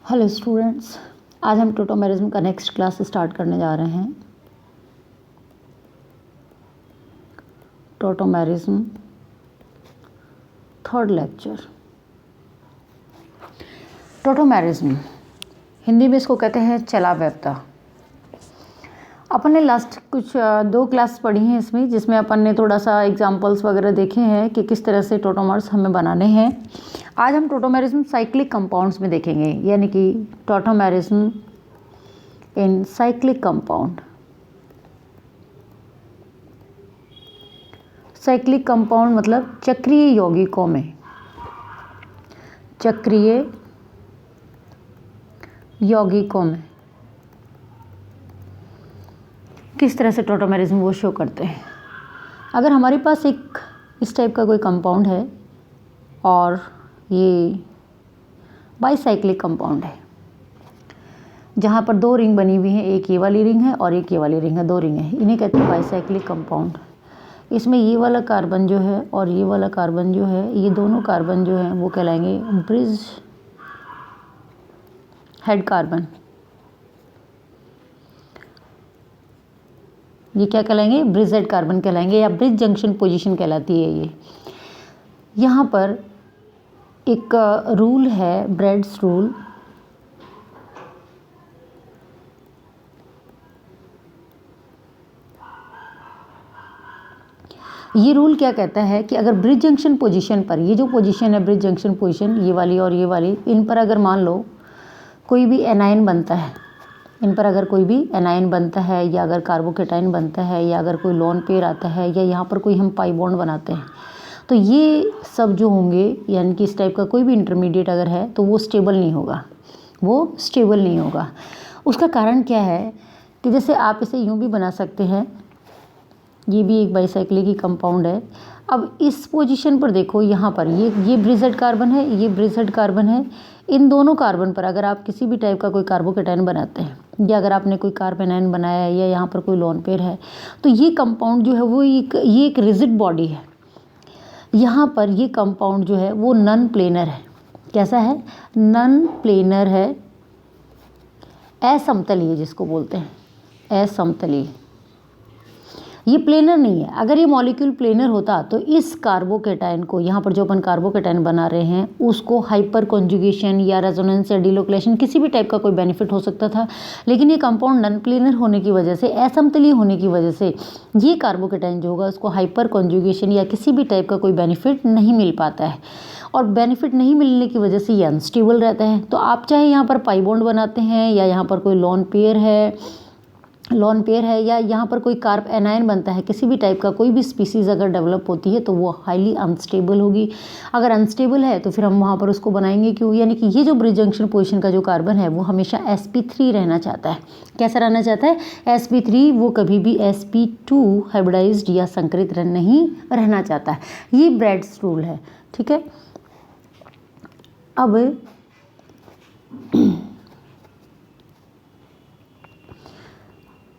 Hello students, आज हम tautomerism का नेक्स्ट क्लास स्टार्ट करने जा रहे हैं। Tautomerism third lecture. Tautomerism Hindi में इसको कहते हैं चला व्यवता। अपन ने लास्ट कुछ 2 क्लास पढ़ी हैं इसमें, जिसमें अपन ने थोड़ा सा एग्जांपल्स वगैरह देखे हैं कि किस तरह से टोटोमर्स हमें बनाने हैं। आज हम टोटोमेरिज्म साइक्लिक कंपाउंड्स में देखेंगे, यानी कि टोटोमेरिज्म इन साइक्लिक कंपाउंड। साइक्लिक कंपाउंड मतलब चक्रीय यौगिकों में, चक्रीय यौगिकों में किस तरह से टोटोमेरिज्म वो शो करते हैं। अगर हमारे पास एक इस टाइप का कोई कंपाउंड है और ये बाईसाइक्लिक कंपाउंड है, जहाँ पर 2 रिंग बनी हुई हैं, एक ये वाली रिंग है और एक ये वाली रिंग है, 2 रिंग है, इन्हें कहते हैं बाईसाइक्लिक कंपाउंड। इसमें ये वाला कार्बन जो है और ये वाला कार्बन जो है, ये दोनों कार्बन जो हैं वो कहलाएंगे ब्रिज हेड कार्बन। ये क्या कहलाएंगे? ब्रिज हेड कार्बन कहलाएंगे, या ब्रिज जंक्शन पोजीशन कहलाती है ये। यहाँ पर एक रूल है, ब्रेड्स रूल। ये रूल क्या कहता है कि अगर ब्रिज जंक्शन पोजीशन पर, ये जो पोजीशन है ब्रिज जंक्शन पोजीशन, ये वाली और ये वाली, इन पर अगर मान लो कोई भी एनायन बनता है, इन पर अगर कोई भी एनायन बनता है, या अगर कार्बोकेटाइन बनता है, या अगर कोई लोन पेयर आता है, या यहाँ पर कोई हम पाई बॉन्ड बनाते हैं, तो ये सब जो होंगे, यानी कि इस टाइप का कोई भी इंटरमीडिएट अगर है तो वो स्टेबल नहीं होगा, वो स्टेबल नहीं होगा। उसका कारण क्या है कि जैसे आप इसे यूँ भी बना सकते हैं, ये भी एक बाईसाइक्लिक ही कंपाउंड है। अब इस पोजीशन पर देखो, यहाँ पर ये ब्रिज हेड कार्बन है, ये ब्रिज हेड कार्बन है। इन दोनों कार्बन पर अगर आप किसी भी टाइप का कोई कार्बोकेटाइन बनाते हैं, या अगर आपने कोई कार्बेनाइन बनाया है, या यहाँ पर कोई लोन पेयर है, तो ये कंपाउंड जो है वो ये एक रिजिड बॉडी है। यहाँ पर ये कंपाउंड जो है वो नॉन प्लेनर है। कैसा है? नॉन प्लेनर है, असमतलीय जिसको बोलते हैं, असमतलीय। ये प्लेनर नहीं है। अगर ये मॉलिक्यूल प्लेनर होता तो इस कार्बोकेटाइन को, यहाँ पर जो अपन कार्बोकेटाइन बना रहे हैं, उसको हाइपर कॉन्जुगेशन या रेजोनेंस या डिलोक्लेशन किसी भी टाइप का कोई बेनिफिट हो सकता था। लेकिन ये कंपाउंड नॉन प्लेनर होने की वजह से, असमतलीय होने की वजह से, ये कार्बोकेटाइन जो होगा उसको हाइपर कॉन्जुगेशन या किसी भी टाइप का कोई बेनिफिट नहीं मिल पाता है। और बेनिफिट नहीं मिलने की वजह से ये अनस्टेबल रहता है। तो आप चाहे यहाँ पर पाई बॉन्ड बनाते हैं, या यहाँ पर कोई लोन पेयर है, या यहाँ पर कोई कार्ब एनायन बनता है, किसी भी टाइप का कोई भी स्पीसीज़ अगर डेवलप होती है तो वो हाईली अनस्टेबल होगी। अगर अनस्टेबल है तो फिर हम वहाँ पर उसको बनाएंगे क्यों? यानी कि ये जो ब्रिज जंक्शन पोजीशन का जो कार्बन है वो हमेशा sp3 रहना चाहता है। कैसा रहना चाहता है? sp3। वो कभी भी sp2 हाइब्रिडाइज्ड या संकरित नहीं रहना चाहता है। ये ब्रेड्स रूल है, ठीक है। अब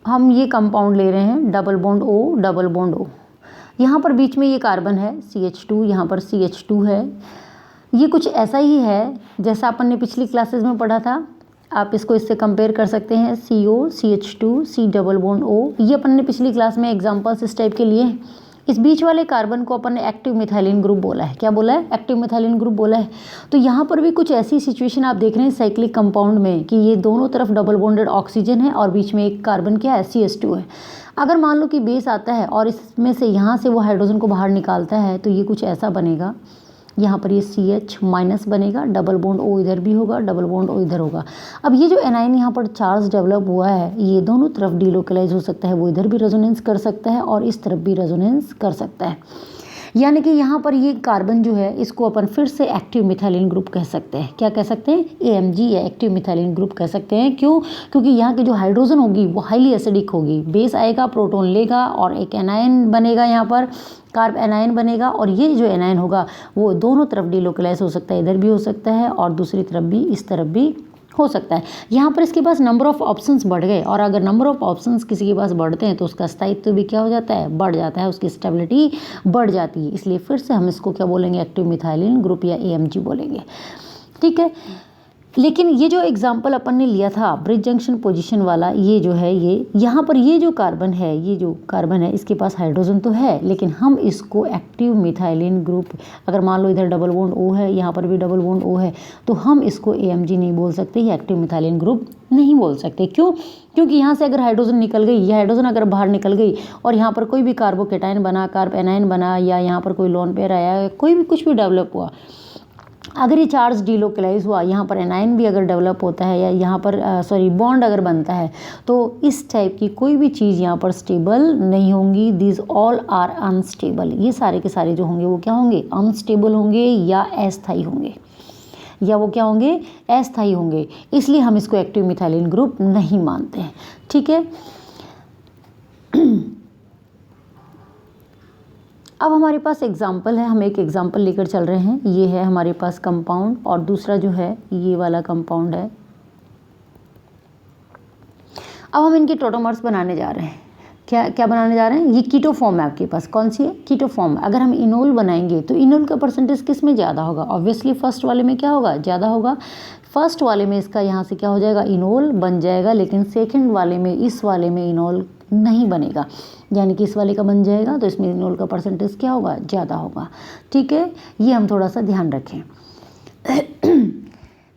हम ये कंपाउंड ले रहे हैं, double bond O, double bond O। यहाँ पर बीच में ये कार्बन है CH2, यहाँ पर CH2 है। ये कुछ ऐसा ही है जैसा अपन ने पिछली क्लासेस में पढ़ा था। आप इसको इससे कंपेयर कर सकते हैं, CO, CH2, C double bond O। ये अपन ने पिछली क्लास में एग्जाम्पल्स इस टाइप के लिए हैं। इस बीच वाले कार्बन को अपन ने एक्टिव मिथाइलिन ग्रुप बोला है। क्या बोला है? एक्टिव मिथाइलिन ग्रुप बोला है। तो यहाँ पर भी कुछ ऐसी सिचुएशन आप देख रहे हैं साइक्लिक कंपाउंड में कि ये दोनों तरफ डबल बॉन्डेड ऑक्सीजन है और बीच में एक कार्बन क्या है? CH2 है। अगर मान लो कि बेस आता है और इसमें से यहाँ से वो हाइड्रोजन को बाहर निकालता है, तो ये कुछ ऐसा बनेगा। यहाँ पर ये CH माइनस बनेगा, डबल बॉन्ड O इधर भी होगा, डबल बॉन्ड O इधर होगा। अब ये जो एनाइन यहाँ पर चार्ज डेवलप हुआ है, ये दोनों तरफ डिलोकलाइज हो सकता है। वो इधर भी रेजोनेंस कर सकता है और इस तरफ भी रेजोनेंस कर सकता है। यानी कि यहाँ पर ये कार्बन जो है, इसको अपन फिर से एक्टिव मिथाइलिन ग्रुप कह सकते हैं। क्या कह सकते हैं? AMG या एक्टिव मिथाइलिन ग्रुप कह सकते हैं। क्यों? क्योंकि यहाँ की जो हाइड्रोजन होगी वो हाईली एसिडिक होगी। बेस आएगा, प्रोटॉन लेगा और एक एनायन बनेगा, यहाँ पर कार्ब एनायन बनेगा, और ये जो एनायन होगा वो दोनों तरफ डिलोकलाइज हो सकता है, इधर भी हो सकता है और दूसरी तरफ भी, इस तरफ भी हो सकता है। यहाँ पर इसके पास नंबर ऑफ़ ऑप्शंस बढ़ गए, और अगर नंबर ऑफ़ ऑप्शंस किसी के पास बढ़ते हैं तो उसका स्थायित्व भी क्या हो जाता है? बढ़ जाता है, उसकी स्टेबिलिटी बढ़ जाती है। इसलिए फिर से हम इसको क्या बोलेंगे? एक्टिव मिथाइलिन ग्रुप या AMG बोलेंगे, ठीक है। लेकिन ये जो एग्जाम्पल अपन ने लिया था ब्रिज जंक्शन पोजीशन वाला, ये जो है ये यहाँ पर ये जो कार्बन है, ये जो कार्बन है इसके पास हाइड्रोजन तो है, लेकिन हम इसको एक्टिव मिथाइलिन ग्रुप, अगर मान लो इधर डबल बॉन्ड O है, यहाँ पर भी डबल बॉन्ड O है, तो हम इसको AMG नहीं बोल सकते, ये एक्टिव मिथाइलिन ग्रुप नहीं बोल सकते। क्यों? क्योंकि यहाँ से अगर हाइड्रोजन निकल गई, या हाइड्रोजन अगर बाहर निकल गई और यहाँ पर कोई भी कार्बोकेटाइन बना, कार्ब एनाइन बना, या यहाँ पर कोई लोन पेयर आया, कोई भी कुछ भी डेवलप हुआ, अगर ये चार्ज डिलोकलाइज हुआ, यहाँ पर एनाइन भी अगर डेवलप होता है, या यहाँ पर बॉन्ड अगर बनता है, तो इस टाइप की कोई भी चीज़ यहाँ पर स्टेबल नहीं होंगी। दिस ऑल आर अनस्टेबल, ये सारे के सारे जो होंगे वो क्या होंगे? अनस्टेबल होंगे या अस्थायी होंगे, या वो क्या होंगे? अस्थायी होंगे। इसलिए हम इसको एक्टिव मिथाइलिन ग्रुप नहीं मानते हैं। ठीक है, अब हमारे पास एग्जाम्पल है, हम एक एग्जाम्पल लेकर चल रहे हैं। ये है हमारे पास कंपाउंड, और दूसरा जो है ये वाला कंपाउंड है। अब हम इनके टोटोमर्स बनाने जा रहे हैं। क्या क्या बनाने जा रहे हैं? ये कीटो फॉर्म है आपके पास। कौन सी है? Keto form. अगर हम इनोल बनाएंगे तो इनोल का परसेंटेज किस में ज़्यादा होगा? ऑब्वियसली फर्स्ट वाले में क्या होगा? ज़्यादा होगा। फर्स्ट वाले में इसका यहाँ से क्या हो जाएगा? इनोल बन जाएगा, लेकिन सेकंड वाले में, इस वाले में इनोल नहीं बनेगा, यानी कि इस वाले का बन जाएगा, तो इसमें इनोल का परसेंटेज क्या होगा? ज़्यादा होगा। ठीक है, ये हम थोड़ा सा ध्यान रखें।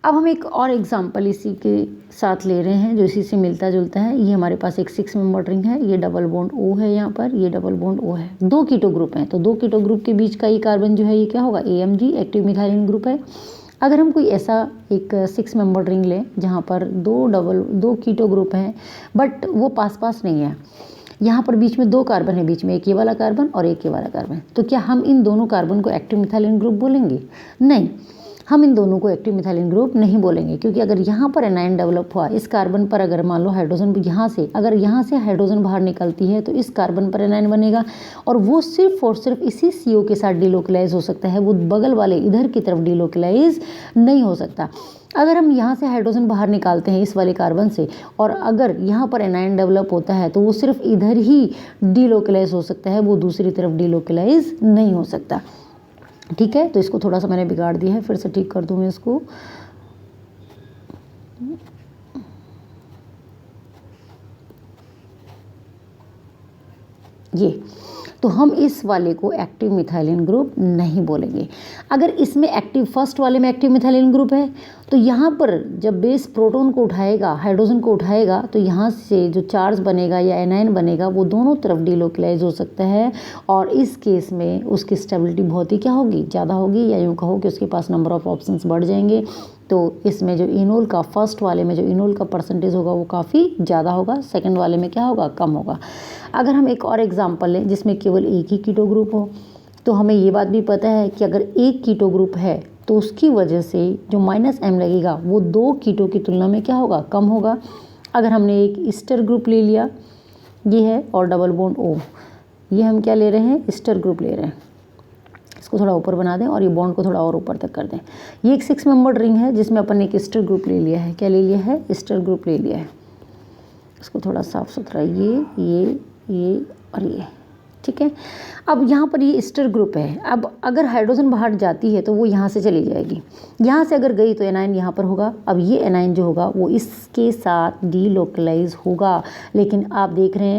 अब हम एक और एग्जांपल इसी के साथ ले रहे हैं जो इसी से मिलता जुलता है। ये हमारे पास एक 6 मेंबर रिंग है, ये डबल बॉन्ड O है, यहाँ पर ये डबल बॉन्ड O है, 2 कीटो ग्रुप हैं, तो 2 कीटो ग्रुप के बीच का ये कार्बन जो है ये क्या होगा? AMG, एक्टिव मिथाइलिन ग्रुप है। अगर हम कोई ऐसा एक 6 मेंबर रिंग लें जहाँ पर 2 कीटो ग्रुप हैं, बट वो पास पास नहीं है, यहाँ पर बीच में 2 कार्बन है, बीच में एक ये वाला कार्बन और एक ये वाला कार्बन, तो क्या हम इन दोनों कार्बन को एक्टिव मिथाइलिन ग्रुप बोलेंगे? नहीं, हम इन दोनों को एक्टिव मिथाइलिन ग्रुप नहीं बोलेंगे, क्योंकि अगर यहाँ पर एनाइन डेवलप हुआ, इस कार्बन पर अगर मान लो हाइड्रोजन यहाँ से, अगर यहाँ से हाइड्रोजन बाहर निकलती है तो इस कार्बन पर एनाइन बनेगा, और वो सिर्फ और सिर्फ इसी CO के साथ डिलोकलाइज हो सकता है, वो बगल वाले इधर की तरफ डिलोकलाइज नहीं हो सकता। अगर हम यहाँ से हाइड्रोजन बाहर निकालते हैं इस वाले कार्बन से, और अगर यहाँ पर एनाइन डेवलप होता है, तो वो सिर्फ इधर ही डिलोकलाइज हो सकता है, वो दूसरी तरफ डिलोकलाइज नहीं हो सकता। ठीक है, तो इसको थोड़ा सा मैंने बिगाड़ दिया है, फिर से ठीक कर दूँ मैं इसको। ये तो हम इस वाले को एक्टिव मिथाइलिन ग्रुप नहीं बोलेंगे। अगर इसमें एक्टिव, फर्स्ट वाले में एक्टिव मिथाइलिन ग्रुप है, तो यहाँ पर जब बेस प्रोटॉन को उठाएगा, हाइड्रोजन को उठाएगा, तो यहाँ से जो चार्ज बनेगा या एनाइन बनेगा वो दोनों तरफ डिलोकलाइज हो सकता है, और इस केस में उसकी स्टेबिलिटी बहुत ही क्या होगी? ज़्यादा होगी, या यूँ कहो कि उसके पास नंबर ऑफ ऑप्शंस बढ़ जाएंगे। तो इसमें जो इनोल का, फर्स्ट वाले में जो इनोल का परसेंटेज होगा वो काफ़ी ज़्यादा होगा, सेकंड वाले में क्या होगा? कम होगा। अगर हम एक और एग्जांपल लें जिसमें केवल एक ही कीटो ग्रुप हो, तो हमें ये बात भी पता है कि अगर एक कीटो ग्रुप है तो उसकी वजह से जो -M लगेगा वो 2 कीटो की तुलना में क्या होगा? कम होगा। अगर हमने एक ईस्टर ग्रुप ले लिया, ये है, और डबल बॉन्ड O, ये हम क्या ले रहे हैं? ईस्टर ग्रुप ले रहे हैं। इसको थोड़ा ऊपर बना दें और ये बॉन्ड को थोड़ा और ऊपर तक कर दें। ये एक 6 मेंबर रिंग है जिसमें अपन ने एक ईस्टर ग्रुप ले लिया है। क्या ले लिया है? ईस्टर ग्रुप ले लिया है। इसको थोड़ा साफ सुथरा, ये और ये। ठीक है, अब यहाँ पर ये ईस्टर ग्रुप है। अब अगर हाइड्रोजन बाहर जाती है तो वो यहाँ से चली जाएगी, यहाँ से अगर गई तो एनाइन यहाँ पर होगा। अब ये एनाइन जो होगा वो इसके साथ डिलोकलाइज होगा, लेकिन आप देख रहे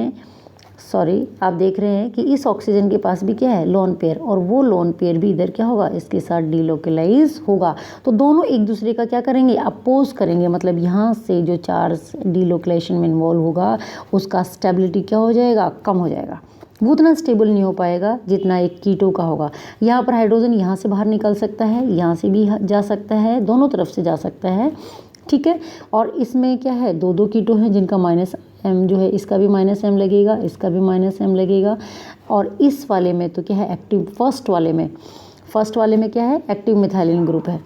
हैं कि इस ऑक्सीजन के पास भी क्या है? लोन पेयर, और वो लोन पेयर भी इधर क्या होगा? इसके साथ डिलोकलाइज होगा। तो दोनों एक दूसरे का क्या करेंगे? अपोज करेंगे, मतलब यहाँ से जो चार्ज डिलोकलाइजेशन में इन्वॉल्व होगा उसका स्टेबिलिटी क्या हो जाएगा? कम हो जाएगा, वो उतना स्टेबल नहीं हो पाएगा जितना एक कीटो का होगा। यहाँ पर हाइड्रोजन यहाँ से बाहर निकल सकता है, यहाँ से भी जा सकता है, दोनों तरफ से जा सकता है। ठीक है, और इसमें क्या है? 2 कीटो हैं जिनका -M जो है, इसका भी -M लगेगा, इसका भी -M लगेगा। और इस वाले में तो क्या है? एक्टिव, फर्स्ट वाले में क्या है? एक्टिव मिथाइलिन ग्रुप है।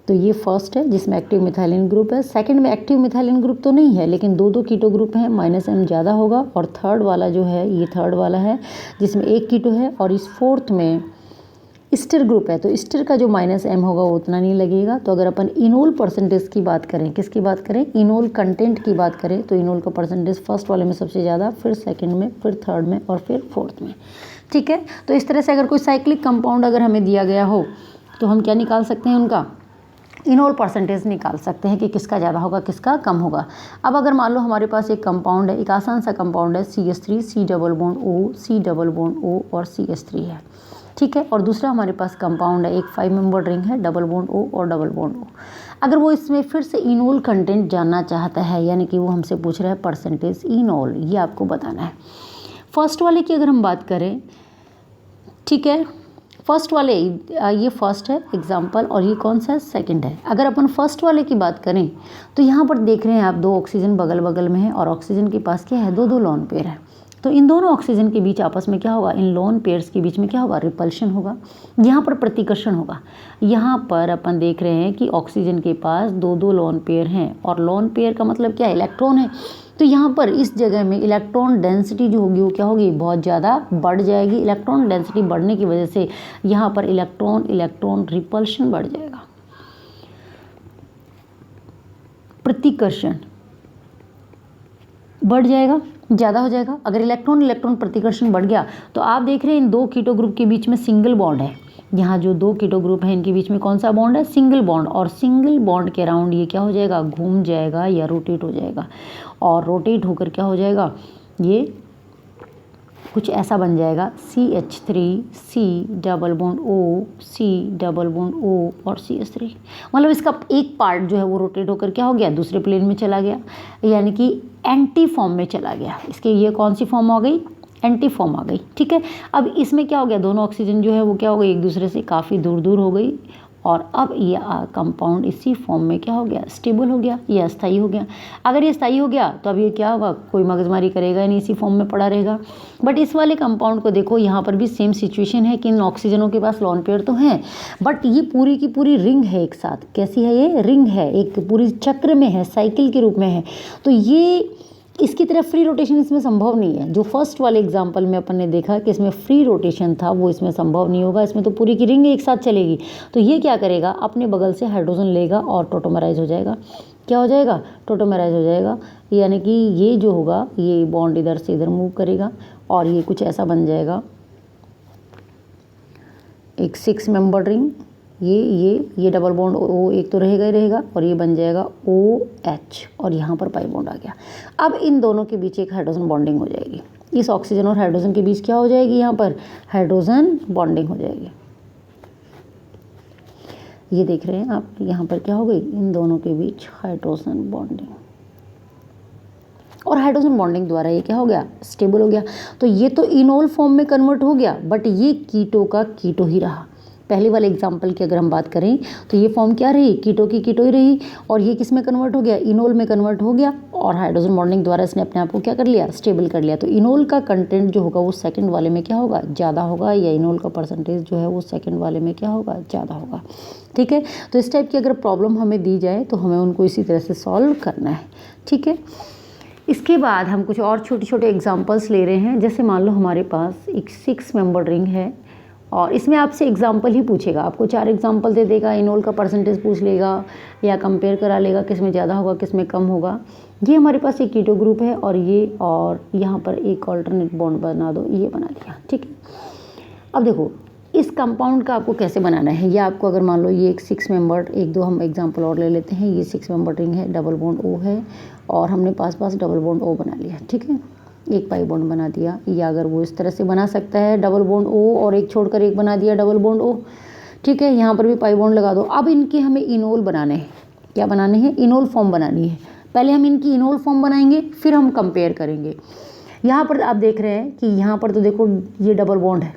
तो ये फर्स्ट है जिसमें एक्टिव मिथाइलिन ग्रुप है। सेकंड में एक्टिव मिथाइलिन ग्रुप तो नहीं है, लेकिन 2 कीटो ग्रुप हैं, -M ज़्यादा होगा। और थर्ड वाला जो है, ये थर्ड वाला है जिसमें 1 कीटो है, और इस फोर्थ में ईस्टर ग्रुप है, तो ईस्टर का जो -M होगा वो उतना नहीं लगेगा। तो अगर अपन इनोल परसेंटेज की बात करें, किसकी बात करें? इनोल कंटेंट की बात करें, तो इनोल का परसेंटेज फर्स्ट वाले में सबसे ज़्यादा, फिर सेकंड में, फिर थर्ड में, और फिर फोर्थ में। ठीक है, तो इस तरह से अगर कोई साइक्लिक कंपाउंड अगर हमें दिया गया हो तो हम क्या निकाल सकते हैं? उनका इनोल परसेंटेज निकाल सकते हैं कि किसका ज़्यादा होगा किसका कम होगा। अब अगर मान लो हमारे पास एक कंपाउंड है, एक आसान सा कंपाउंड है CH3 C double bond O C double bond O और CH3 है, ठीक है। और दूसरा हमारे पास कंपाउंड है, एक 5 मेंबर रिंग है, डबल बॉन्ड O और डबल बॉन्ड O। अगर वो इसमें फिर से इनोल कंटेंट जानना चाहता है, यानी कि वो हमसे पूछ रहा है परसेंटेज इनोल, ये आपको बताना है। फर्स्ट वाले की अगर हम बात करें, ठीक है, फर्स्ट वाले ये फर्स्ट है एग्जाम्पल और ये कौन सा है, सेकंड है। अगर अपन फर्स्ट वाले की बात करें तो यहाँ पर देख रहे हैं आप 2 ऑक्सीजन बगल बगल में है और ऑक्सीजन के पास क्या है, 2 लोन पेयर है। तो इन दोनों ऑक्सीजन के बीच आपस में क्या होगा, इन लोन पेयर्स के बीच में क्या होगा, रिपल्शन होगा, यहाँ पर प्रतिकर्षण होगा। यहाँ पर अपन देख रहे हैं कि ऑक्सीजन के पास 2 लोन पेयर हैं और लोन पेयर का मतलब क्या है, इलेक्ट्रॉन है। तो यहाँ पर इस जगह में इलेक्ट्रॉन डेंसिटी जो होगी वो क्या होगी, बहुत ज़्यादा बढ़ जाएगी। इलेक्ट्रॉन डेंसिटी बढ़ने की वजह से यहाँ पर इलेक्ट्रॉन रिपल्शन बढ़ जाएगा, प्रतिकर्षण बढ़ जाएगा, ज़्यादा हो जाएगा। अगर इलेक्ट्रॉन प्रतिकर्षण बढ़ गया तो आप देख रहे हैं इन 2 कीटो ग्रुप के बीच में सिंगल बॉन्ड है। यहाँ जो 2 कीटो ग्रुप है इनके बीच में कौन सा बॉन्ड है, सिंगल बॉन्ड। और सिंगल बॉन्ड के अराउंड ये क्या हो जाएगा, घूम जाएगा या रोटेट हो जाएगा। और रोटेट होकर क्या हो जाएगा, ये कुछ ऐसा बन जाएगा CH3 C double bond O C double bond O और CH3। मतलब इसका एक पार्ट जो है वो रोटेट होकर क्या हो गया, दूसरे प्लेन में चला गया, यानी कि एंटी फॉर्म में चला गया। इसके ये कौन सी फॉर्म आ गई, एंटी फॉर्म आ गई, ठीक है। अब इसमें क्या हो गया, दोनों ऑक्सीजन जो है वो क्या हो गई, एक दूसरे से काफ़ी दूर दूर हो गई और अब ये कंपाउंड इसी फॉर्म में क्या हो गया, स्टेबल हो गया या स्थायी हो गया। अगर ये स्थायी हो गया तो अब ये क्या होगा, कोई मगजमारी करेगा नहीं, इसी फॉर्म में पड़ा रहेगा। बट इस वाले कंपाउंड को देखो, यहाँ पर भी सेम सिचुएशन है कि इन ऑक्सीजनों के पास लोन पेयर तो हैं बट ये पूरी की पूरी रिंग है एक साथ। कैसी है ये, रिंग है, एक पूरी चक्र में है, साइकिल के रूप में है। तो ये इसकी तरह फ्री रोटेशन इसमें संभव नहीं है। जो फर्स्ट वाले एग्जांपल में अपन ने देखा कि इसमें फ्री रोटेशन था, वो इसमें संभव नहीं होगा। इसमें तो पूरी की रिंग एक साथ चलेगी। तो ये क्या करेगा, अपने बगल से हाइड्रोजन लेगा और टोटोमराइज हो जाएगा। क्या हो जाएगा, टोटोमराइज हो जाएगा, यानी कि ये जो होगा ये बॉन्ड इधर से इधर मूव करेगा और ये कुछ ऐसा बन जाएगा, एक 6 मेंबर रिंग। ये डबल बॉन्ड O एक तो रहेगा ही रहेगा और ये बन जाएगा OH और यहाँ पर पाई बॉन्ड आ गया। अब इन दोनों के बीच एक हाइड्रोजन बॉन्डिंग हो जाएगी। इस ऑक्सीजन और हाइड्रोजन के बीच क्या हो जाएगी, यहाँ पर हाइड्रोजन बॉन्डिंग हो जाएगी। ये देख रहे हैं आप, यहाँ पर क्या हो गई, इन दोनों के बीच हाइड्रोजन बॉन्डिंग। और हाइड्रोजन बॉन्डिंग द्वारा ये क्या हो गया, स्टेबल हो गया। तो ये तो इनोल फॉर्म में कन्वर्ट हो गया बट ये कीटो का कीटो ही रहा। पहले वाले एग्जाम्पल की अगर हम बात करें तो ये फॉर्म क्या रही, कीटो की कीटो ही रही और ये किस में कन्वर्ट हो गया, इनोल में कन्वर्ट हो गया और हाइड्रोजन बॉन्डिंग द्वारा इसने अपने आप को क्या कर लिया, स्टेबल कर लिया। तो इनोल का कंटेंट जो होगा वो सेकंड वाले में क्या होगा, ज़्यादा होगा, या इनोल का परसेंटेज जो है वो सेकंड वाले में क्या होगा, ज़्यादा होगा। ठीक है, तो इस टाइप की अगर प्रॉब्लम हमें दी जाए तो हमें उनको इसी तरह से सॉल्व करना है। ठीक है, इसके बाद हम कुछ और छोटे छोटे एग्जाम्पल्स ले रहे हैं। जैसे मान लो हमारे पास एक 6 मेंबर रिंग है और इसमें आपसे एग्जाम्पल ही पूछेगा, आपको 4 एग्जाम्पल दे देगा, इनोल का परसेंटेज पूछ लेगा या कंपेयर करा लेगा किस में ज़्यादा होगा किस में कम होगा। ये हमारे पास एक कीटो ग्रुप है और यहाँ पर एक ऑल्टरनेट बॉन्ड बना दो, ये बना दिया। ठीक है, अब देखो इस कंपाउंड का आपको कैसे बनाना है। या आपको अगर मान लो ये एक 6 मेंबर, एक दो हम एग्जाम्पल और ले लेते हैं। ये 6 मेंबर रिंग है, डबल बॉन्ड O है और हमने पास डबल बॉन्ड O बना लिया। ठीक है, एक पाई बॉन्ड बना दिया, या अगर वो इस तरह से बना सकता है डबल बॉन्ड O और एक छोड़कर एक बना दिया डबल बॉन्ड O। ठीक है, यहाँ पर भी पाई बॉन्ड लगा दो। अब इनके हमें इनोल बनाने हैं। क्या बनाने हैं, इनोल फॉर्म बनानी है। पहले हम इनकी इनोल फॉर्म बनाएंगे फिर हम कंपेयर करेंगे। यहाँ पर आप देख रहे हैं कि यहाँ पर तो देखो ये डबल बॉन्ड है,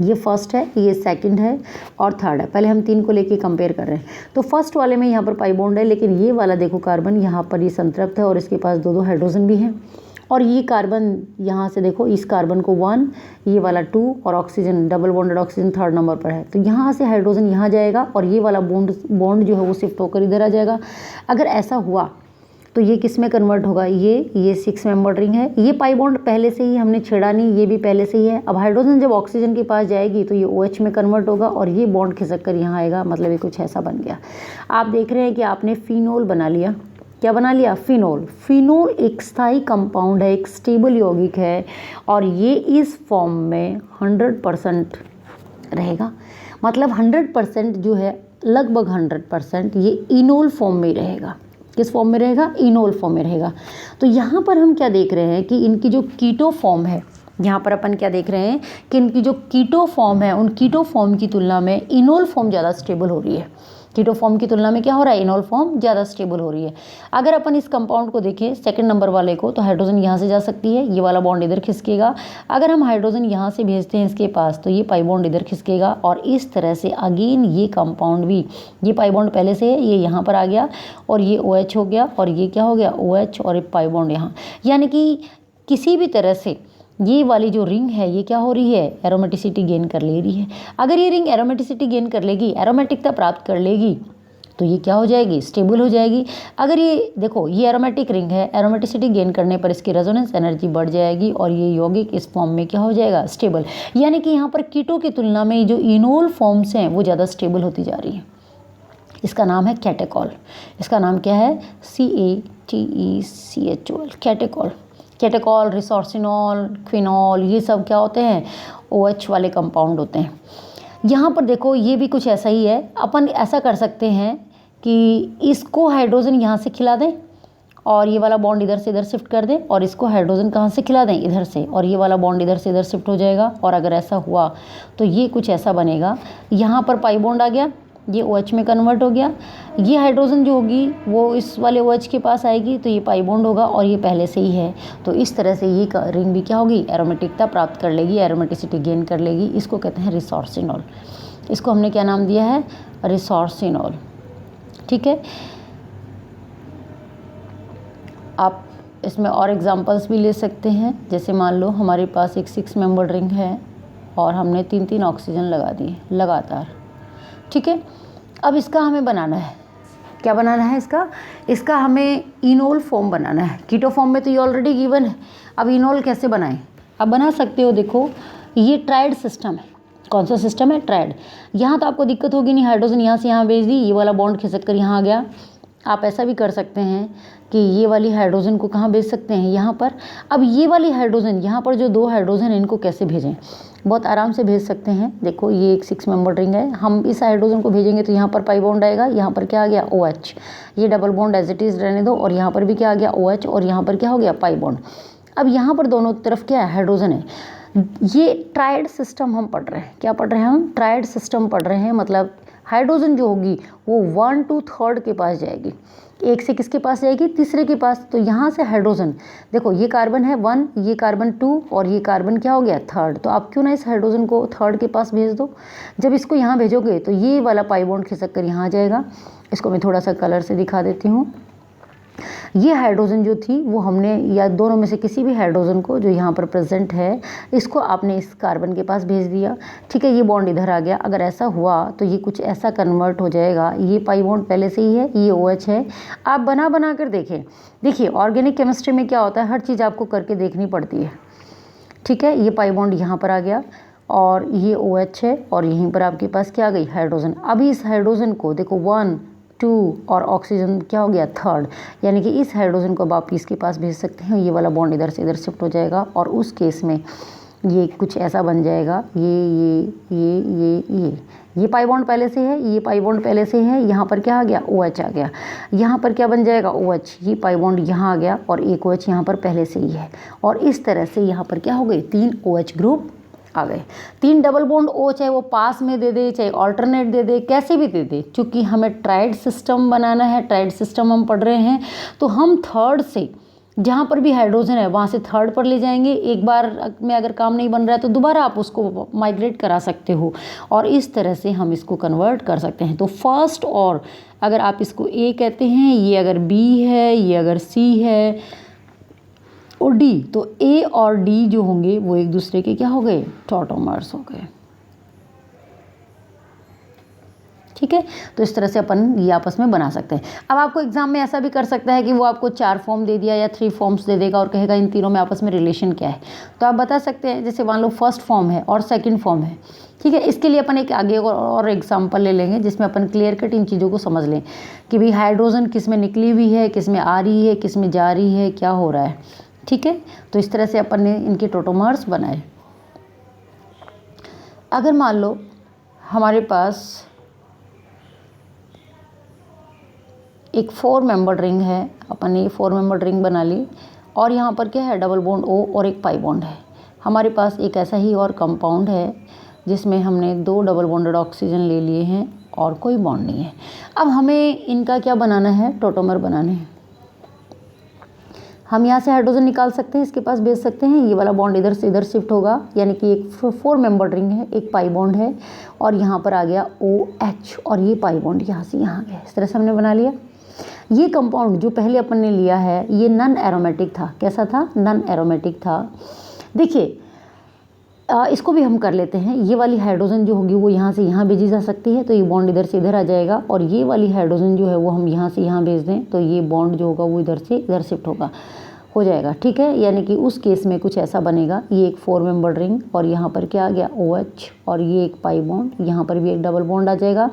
ये फर्स्ट है, ये सेकंड है और थर्ड है। पहले हम 3 को लेके कंपेयर कर रहे हैं। तो फर्स्ट वाले में यहाँ पर पाई बॉन्ड है, लेकिन ये वाला देखो कार्बन यहाँ पर ये संतृप्त है और इसके पास 2 हाइड्रोजन भी हैं। और ये कार्बन यहाँ से देखो, इस कार्बन को 1, ये वाला 2 और oxygen double bonded oxygen 3rd number पर है। तो यहाँ से हाइड्रोजन यहाँ जाएगा और ये वाला बॉन्ड जो है वो शिफ्ट होकर इधर आ जाएगा। अगर ऐसा हुआ तो ये किस में कन्वर्ट होगा, ये 6 मेंबर रिंग है। ये पाई बॉन्ड पहले से ही हमने छेड़ा नहीं, ये भी पहले से ही है। अब हाइड्रोजन जब ऑक्सीजन के पास जाएगी तो ये OH में कन्वर्ट होगा और ये बॉन्ड खिसक कर यहाँ आएगा, मतलब ये कुछ ऐसा बन गया। आप देख रहे हैं कि आपने फिनोल बना लिया। क्या बना लिया, फिनोल। फिनोल एक स्थायी कंपाउंड है, एक स्टेबल यौगिक है और ये इस फॉर्म में 100% रहेगा। मतलब 100% जो है लगभग 100% ये इनोल फॉर्म में रहेगा। किस फॉर्म में रहेगा? इनोल फॉर्म में रहेगा। तो यहाँ पर हम क्या देख रहे हैं कि इनकी जो कीटो फॉर्म है, यहाँ पर अपन क्या देख रहे हैं कि इनकी जो कीटो फॉर्म है, उन कीटो फॉर्म की तुलना में इनोल फॉर्म ज़्यादा स्टेबल हो रही है। कीटो फॉर्म की तुलना में क्या हो रहा है? इनोल फॉर्म ज़्यादा स्टेबल हो रही है। अगर अपन इस कंपाउंड को देखें सेकंड नंबर वाले को, तो हाइड्रोजन यहाँ से जा सकती है, ये वाला बॉन्ड इधर खिसकेगा। अगर हम हाइड्रोजन यहाँ से भेजते हैं इसके पास, तो ये पाई बॉन्ड इधर खिसकेगा और इस तरह से अगेन ये कंपाउंड भी, ये पाई बॉन्ड पहले से है, ये यहाँ पर आ गया और ये OH हो गया और ये क्या हो गया? OH और एक पाई बॉन्ड यहाँ। यानी कि किसी भी तरह से ये वाली जो रिंग है ये क्या हो रही है? एरोमेटिसिटी गेन कर ले रही है। अगर ये रिंग एरोमेटिसिटी गेन कर लेगी, एरोमेटिकता प्राप्त कर लेगी, तो ये क्या हो जाएगी? स्टेबल हो जाएगी। अगर ये देखो ये एरोमेटिक रिंग है, एरोमेटिसिटी गेन करने पर इसकी रेजोनेंस एनर्जी बढ़ जाएगी और ये यौगिक इस फॉर्म में क्या हो जाएगा? स्टेबल। यानी कि यहाँ पर कीटो की तुलना में जो इनोल फॉर्म्स हैं वो ज़्यादा स्टेबल होती जा रही है। इसका नाम है कैटेकॉल। इसका नाम क्या है? CATECHOL, catechol. Catechol, resorcinol, quinol, ये सब क्या होते हैं? OH वाले कंपाउंड होते हैं। यहाँ पर देखो ये भी कुछ ऐसा ही है। अपन ऐसा कर सकते हैं कि इसको हाइड्रोजन यहाँ से खिला दें और ये वाला बॉन्ड इधर से इधर शिफ्ट कर दें, और इसको हाइड्रोजन कहाँ से खिला दें? इधर से, और ये वाला बॉन्ड इधर से इधर शिफ्ट हो जाएगा। और अगर ऐसा हुआ तो ये कुछ ऐसा बनेगा, यहाँ पर पाई बॉन्ड आ गया, ये OH में कन्वर्ट हो गया, ये हाइड्रोजन जो होगी वो इस वाले OH के पास आएगी, तो ये पाई बॉन्ड होगा और ये पहले से ही है। तो इस तरह से ये रिंग भी क्या होगी? एरोमेटिकता प्राप्त कर लेगी, एरोमेटिसिटी गेन कर लेगी। इसको कहते हैं रिसोर्सिनॉल। इसको हमने क्या नाम दिया है? रिसोर्सिनॉल। ठीक है, आप इसमें और एग्जांपल्स भी ले सकते हैं। जैसे मान लो हमारे पास एक 6 मेंबर रिंग है और हमने 3-3 ऑक्सीजन लगा दिए लगातार। ठीक है, अब इसका हमें बनाना है, क्या बनाना है इसका हमें इनोल फॉर्म बनाना है। कीटो फॉर्म में तो ये ऑलरेडी गिवन है। अब इनोल कैसे बनाएं? अब बना सकते हो, देखो ये ट्राइड सिस्टम है। कौन सा सिस्टम है? ट्राइड। यहाँ तो आपको दिक्कत होगी नहीं, हाइड्रोजन यहाँ से यहाँ भेज दी, ये वाला बॉन्ड खिसक कर यहाँ आ गया। आप ऐसा भी कर सकते हैं कि ये वाली हाइड्रोजन को कहाँ भेज सकते हैं? यहाँ पर। अब ये वाली हाइड्रोजन, यहाँ पर जो 2 हाइड्रोजन है इनको कैसे भेजें? बहुत आराम से भेज सकते हैं। देखो ये एक 6 मेंबर रिंग है, हम इस हाइड्रोजन को भेजेंगे तो यहाँ पर पाई बॉन्ड आएगा, यहाँ पर क्या आ गया? OH। ये double bond as it is रहने दो, और यहाँ पर भी क्या आ गया? OH, और यहाँ पर क्या हो गया? Pi bond. अब यहाँ पर दोनों तरफ क्या है? हाइड्रोजन है। ये ट्राइड सिस्टम हम पढ़ रहे हैं। क्या पढ़ रहे हैं हम? ट्राइड सिस्टम पढ़ रहे हैं। मतलब हाइड्रोजन जो होगी वो 1 to 3rd के पास जाएगी। एक से किसके पास जाएगी? तीसरे के पास। तो यहाँ से हाइड्रोजन, देखो ये कार्बन है 1, ये कार्बन 2 और ये कार्बन क्या हो गया? 3rd। तो आप क्यों ना इस हाइड्रोजन को 3rd के पास भेज दो। जब इसको यहाँ भेजोगे तो ये वाला पाई बॉन्ड खिसक कर यहाँ आ जाएगा। इसको मैं थोड़ा सा कलर से दिखा देती हूँ। ये हाइड्रोजन जो थी वो हमने, या दोनों में से किसी भी हाइड्रोजन को जो यहाँ पर प्रेजेंट है, इसको आपने इस कार्बन के पास भेज दिया। ठीक है, ये बॉन्ड इधर आ गया। अगर ऐसा हुआ तो ये कुछ ऐसा कन्वर्ट हो जाएगा। ये पाई बॉन्ड पहले से ही है, ये OH है। आप बना कर देखें। देखिए ऑर्गेनिक केमिस्ट्री में क्या होता है, हर चीज़ आपको करके देखनी पड़ती है। ठीक है, ये पाई बॉन्ड यहाँ पर आ गया और ये OH है, और यहीं पर आपके पास क्या आ गई? हाइड्रोजन। अभी इस हाइड्रोजन को देखो 1, 2 और ऑक्सीजन क्या हो गया? 3rd। यानी कि इस हाइड्रोजन को अब आप इसके पास भेज सकते हैं। ये वाला बॉन्ड इधर से इधर शिफ्ट हो जाएगा और उस केस में ये कुछ ऐसा बन जाएगा। ये पाई बॉन्ड पहले से है, ये पाई बॉन्ड पहले से है। यहाँ पर क्या आ गया? OH आ गया। यहाँ पर क्या बन जाएगा? OH। ये पाई बॉन्ड यहाँ आ गया और एक OH यहाँ पर पहले से ही है। और इस तरह से यहाँ पर क्या हो गए? 3 OH ग्रुप आ गए। 3 डबल बॉन्ड O, चाहे वो पास में दे दे, चाहे ऑल्टरनेट दे दे, कैसे भी दे दे, क्योंकि हमें ट्राइड सिस्टम बनाना है। ट्राइड सिस्टम हम पढ़ रहे हैं, तो हम 3rd से जहाँ पर भी हाइड्रोजन है वहाँ से 3rd पर ले जाएंगे। एक बार में अगर काम नहीं बन रहा है तो दोबारा आप उसको माइग्रेट करा सकते हो, और इस तरह से हम इसको कन्वर्ट कर सकते हैं। तो फर्स्ट, और अगर आप इसको A कहते हैं, ये अगर B है, ये अगर C है और D, तो A और D जो होंगे वो एक दूसरे के क्या हो गए? टॉटोमर्स हो गए। ठीक है, तो इस तरह से अपन ये आपस में बना सकते हैं। अब आपको एग्जाम में ऐसा भी कर सकता है कि वो आपको 4 फॉर्म दे दिया या 3 फॉर्म्स दे देगा और कहेगा इन तीनों में आपस में रिलेशन क्या है। तो आप बता सकते हैं, जैसे मान लो फर्स्ट फॉर्म है और सेकंड फॉर्म है। ठीक है, इसके लिए अपन एक आगे और एग्जाम्पल ले लेंगे जिसमें अपन क्लियर कट इन चीज़ों को समझ लें कि भाई हाइड्रोजन किस में निकली हुई है, किस में आ रही है, किस में जा रही है, क्या हो रहा है। ठीक है, तो इस तरह से अपन ने इनके टोटोमर्स बनाए। अगर मान लो हमारे पास एक 4 मेंबर्ड रिंग है, अपन ने 4 मेंबर्ड रिंग बना ली और यहाँ पर क्या है, डबल बॉन्ड O और एक पाई बॉन्ड है। हमारे पास एक ऐसा ही और कंपाउंड है जिसमें हमने 2 डबल बॉन्डेड ऑक्सीजन ले लिए हैं और कोई बॉन्ड नहीं है। अब हमें इनका क्या बनाना है, टोटोमर बनाने हैं। हम यहाँ से हाइड्रोजन निकाल सकते हैं, इसके पास भेज सकते हैं, ये वाला बॉन्ड इधर से इधर शिफ्ट होगा, यानी कि एक 4 मेंबर्ड रिंग है, एक पाई बॉन्ड है और यहाँ पर आ गया OH और ये पाई बॉन्ड यहाँ से यहाँ गया। इस तरह से हमने बना लिया। ये कंपाउंड जो पहले अपन ने लिया है ये नॉन एरोमेटिक था। कैसा था, नॉन एरोमेटिक था। देखिए इसको भी हम कर लेते हैं। ये वाली हाइड्रोजन जो होगी वो यहाँ से यहाँ भेजी जा सकती है, तो ये बॉन्ड इधर से इधर आ जाएगा और ये वाली हाइड्रोजन जो है वो हम यहाँ से यहाँ भेज दें तो ये बॉन्ड जो होगा वो इधर से इधर शिफ्ट होगा, हो जाएगा। ठीक है, यानी कि उस केस में कुछ ऐसा बनेगा, ये एक 4 मेंबर्ड रिंग और यहाँ पर क्या आ गया OH और ये एक पाई बॉन्ड, यहाँ पर भी एक डबल बॉन्ड आ जाएगा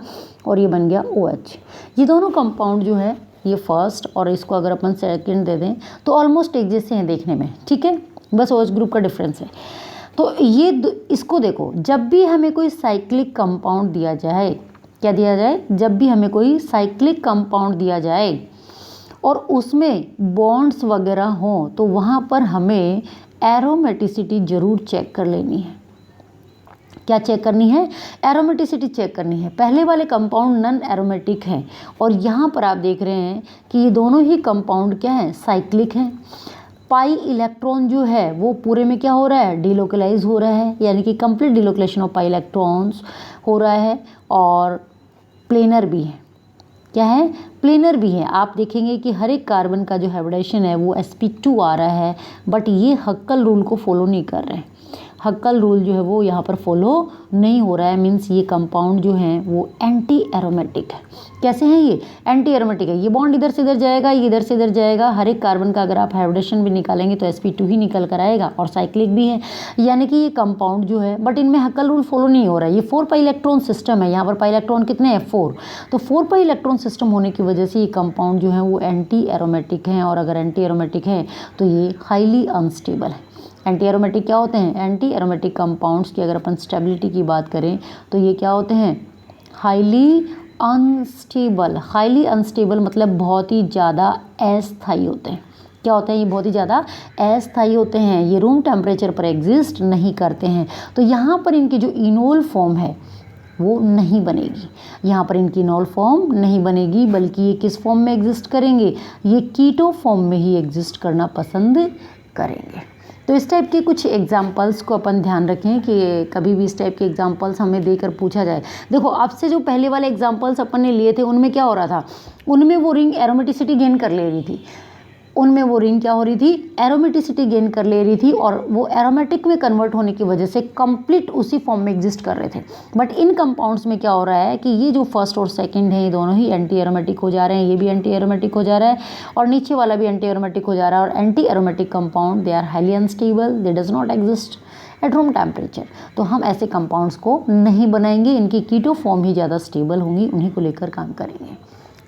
और ये बन गया OH। ये दोनों कंपाउंड जो है ये फर्स्ट और इसको अगर अपन सेकेंड दे दें तो ऑलमोस्ट एक जैसे हैं देखने में। ठीक है, बस OH ग्रुप का डिफरेंस है। तो ये इसको देखो, जब भी हमें कोई साइक्लिक कंपाउंड दिया जाए, क्या दिया जाए, जब भी हमें कोई साइक्लिक कंपाउंड दिया जाए और उसमें बॉन्ड्स वगैरह हों तो वहाँ पर हमें एरोमेटिसिटी ज़रूर चेक कर लेनी है। क्या चेक करनी है, एरोमेटिसिटी चेक करनी है। पहले वाले कंपाउंड नॉन एरोमेटिक हैं और यहाँ पर आप देख रहे हैं कि ये दोनों ही कंपाउंड क्या हैं, साइक्लिक हैं। पाई इलेक्ट्रॉन जो है वो पूरे में क्या हो रहा है, डिलोकलाइज हो रहा है, यानी कि कंप्लीट डिलोकलेशन ऑफ पाई इलेक्ट्रॉन्स हो रहा है और प्लेनर भी है। क्या है, प्लेनर भी है। आप देखेंगे कि हर एक कार्बन का जो हाइब्रिडाइजेशन है वो sp2 आ रहा है, बट ये हक्कल रूल को फॉलो नहीं कर रहे हैं। हक्कल रूल जो है वो यहाँ पर फॉलो नहीं हो रहा है, मीन्स ये कंपाउंड जो हैं वो एंटी एरोमेटिक है। कैसे हैं ये, एंटी एरोमेटिक है। ये बॉन्ड इधर से इधर जाएगा, ये इधर से इधर जाएगा। हर एक कार्बन का अगर आप हाइब्रिडेशन भी निकालेंगे तो sp2 ही निकल कर आएगा और साइक्लिक भी है, यानी कि ये कंपाउंड जो है, बट इनमें हक्कल रूल फॉलो नहीं हो रहा है। ये 4 पाई इलेक्ट्रॉन सिस्टम है, यहाँ पर पाई इलेक्ट्रॉन कितने हैं, 4। तो 4 पाई इलेक्ट्रॉन सिस्टम होने की वजह से ये कंपाउंड जो है वो एंटी एरोमेटिक हैं और अगर एंटी एरोमेटिक हैं तो ये हाईली अनस्टेबल है। एंटी एरोमेटिक क्या होते हैं, एंटी एरोमेटिक कंपाउंड्स की अगर अपन स्टेबिलिटी की बात करें तो ये क्या होते हैं, हाईली अनस्टेबल। हाईली अनस्टेबल मतलब बहुत ही ज़्यादा अस्थायी होते हैं। क्या होते हैं, ये बहुत ही ज़्यादा अस्थायी होते हैं, ये रूम टेम्परेचर पर एग्जिस्ट नहीं करते हैं। तो यहाँ पर इनकी जो इनोल फॉर्म है वो नहीं बनेगी, यहाँ पर इनकी इनोल फॉर्म नहीं बनेगी, बल्कि ये किस फॉर्म में एग्जिस्ट करेंगे, ये कीटो फॉर्म में ही एग्जिस्ट करना पसंद करेंगे। तो इस टाइप के कुछ एग्जाम्पल्स को अपन ध्यान रखें कि कभी भी इस टाइप के एग्जाम्पल्स हमें देकर पूछा जाए। देखो आपसे जो पहले वाले एग्जाम्पल्स अपन ने लिए थे उनमें क्या हो रहा था, उनमें वो रिंग एरोमेटिसिटी गेन कर ले रही थी, उनमें वो रिंग क्या हो रही थी, एरोमेटिसिटी गेन कर ले रही थी और वो एरोमेटिक में कन्वर्ट होने की वजह से कंप्लीट उसी फॉर्म में एग्जिस्ट कर रहे थे। बट इन कंपाउंड्स में क्या हो रहा है कि ये जो फर्स्ट और सेकंड है ये दोनों ही एंटी एरोमेटिक हो जा रहे हैं, ये भी एंटी एरोमेटिक हो जा रहा है और नीचे वाला भी एंटी एरोमेटिक हो जा रहा है। और anti aromatic compound they are highly unstable, they does not exist at room temperature. तो हम ऐसे कंपाउंड्स को नहीं बनाएंगे, इनकी कीटो फॉर्म ही ज़्यादा स्टेबल होंगी, उन्हीं को लेकर काम करेंगे।